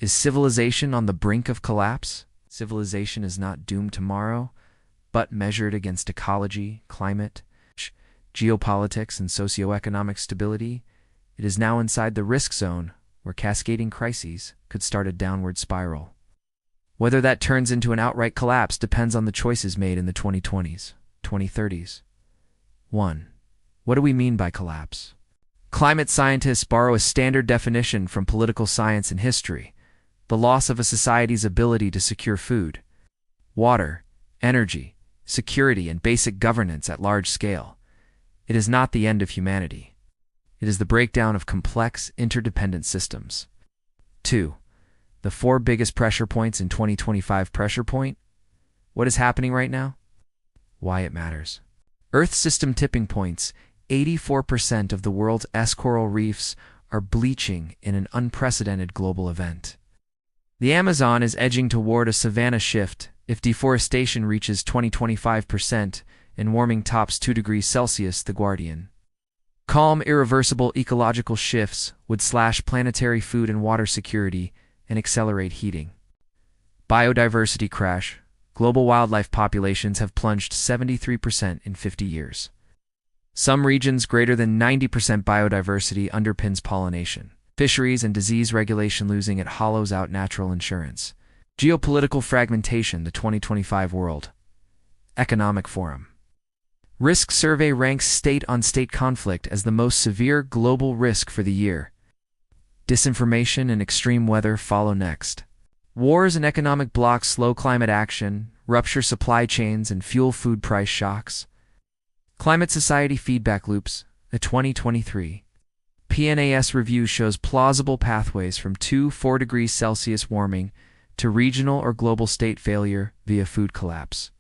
Is civilization on the brink of collapse? Civilization is not doomed tomorrow, but measured against ecology, climate, geopolitics, and socioeconomic stability, it is now inside the risk zone where cascading crises could start a downward spiral. Whether that turns into an outright collapse depends on the choices made in the 2020s, 2030s. 1. What do we mean by collapse? Climate scientists borrow a standard definition from political science and history: the loss of a society's ability to secure food, water, energy, security, and basic governance at large scale. It is not the end of humanity. It is the breakdown of complex, interdependent systems. 2. The 4 biggest pressure points in 2025. Pressure point: what is happening right now? Why it matters. Earth system tipping points: 84% of the world's coral reefs are bleaching in an unprecedented global event. The Amazon is edging toward a savanna shift if deforestation reaches 20-25% and warming tops 2 degrees Celsius. The Guardian. Calm, irreversible ecological shifts would slash planetary food and water security and accelerate heating. Biodiversity crash: global wildlife populations have plunged 73% in 50 years. Some regions greater than 90% biodiversity underpins pollination. Fisheries and disease regulation losing it hollows out natural insurance. Geopolitical fragmentation: the 2025 World Economic Forum Risk Survey ranks state-on-state conflict as the most severe global risk for the year. Disinformation and extreme weather follow next. Wars and economic blocks slow climate action, rupture supply chains, and fuel food price shocks. Climate Society Feedback Loops, a 2023 PNAS review shows plausible pathways from 2-4 degrees Celsius warming to regional or global state failure via food collapse.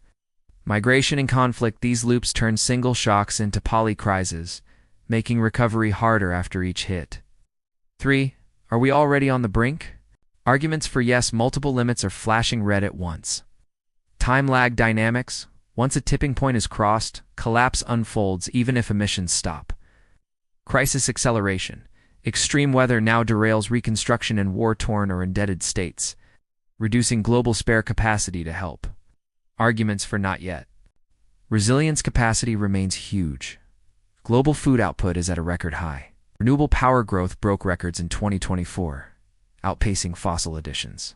Migration and conflict: these loops turn single shocks into crises, making recovery harder after each hit. 3. Are we already on the brink? Arguments for yes: multiple limits are flashing red at once. Time lag dynamics: once a tipping point is crossed, collapse unfolds even if emissions stop. Crisis acceleration: extreme weather now derails reconstruction in war-torn or indebted states, reducing global spare capacity to help. Arguments for not yet. Resilience capacity remains huge. Global food output is at a record high. Renewable power growth broke records in 2024, outpacing fossil additions.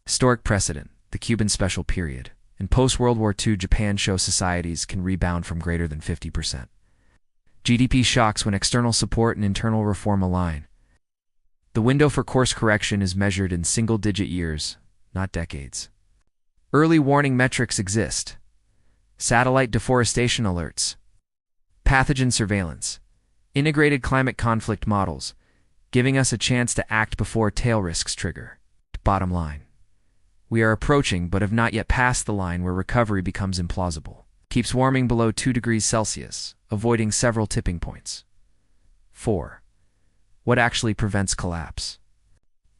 Historic precedent: the Cuban Special Period. In post-World War II Japan show societies can rebound from greater than 50%. GDP shocks when external support and internal reform align. The window for course correction is measured in single-digit years, not decades. Early warning metrics exist. Satellite deforestation alerts. Pathogen surveillance. Integrated climate conflict models, giving us a chance to act before tail risks trigger. Bottom line: we are approaching but have not yet passed the line where recovery becomes implausible. Keeps warming below 2 degrees Celsius, avoiding several tipping points. 4. What actually prevents collapse?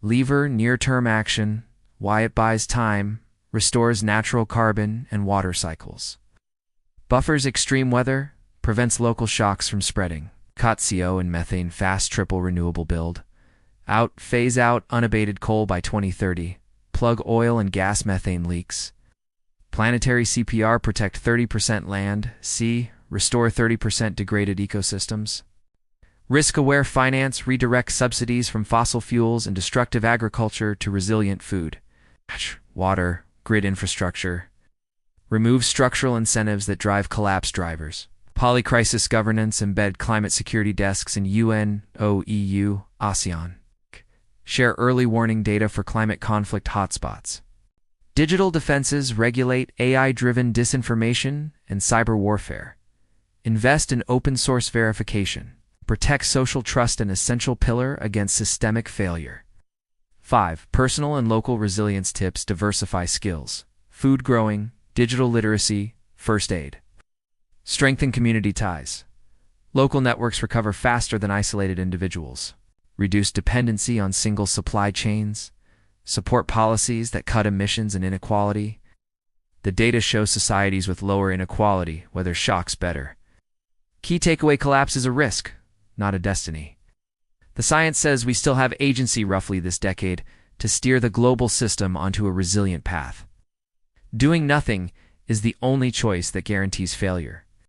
Lever near-term action: why it buys time, restores natural carbon and water cycles. Buffers extreme weather, prevents local shocks from spreading. CO and methane fast triple renewable build. Out, phase out unabated coal by 2030. Plug oil and gas methane leaks. Planetary CPR: protect 30% land, sea, restore 30% degraded ecosystems. Risk-aware finance: redirect subsidies from fossil fuels and destructive agriculture to resilient food, water, grid infrastructure. Remove structural incentives that drive collapse drivers. Polycrisis governance: embed climate security desks in UN, OEU, ASEAN. Share early warning data for climate conflict hotspots. Digital defenses: regulate AI-driven disinformation and cyber warfare. Invest in open-source verification. Protect social trust, an essential pillar against systemic failure. 5. Personal and local resilience tips: diversify skills. Food growing, digital literacy, first aid. Strengthen community ties. Local networks recover faster than isolated individuals. Reduce dependency on single supply chains. Support policies that cut emissions and inequality. The data shows societies with lower inequality weather shocks better. Key takeaway: collapse is a risk, not a destiny. The science says we still have agency roughly this decade to steer the global system onto a resilient path. Doing nothing is the only choice that guarantees failure.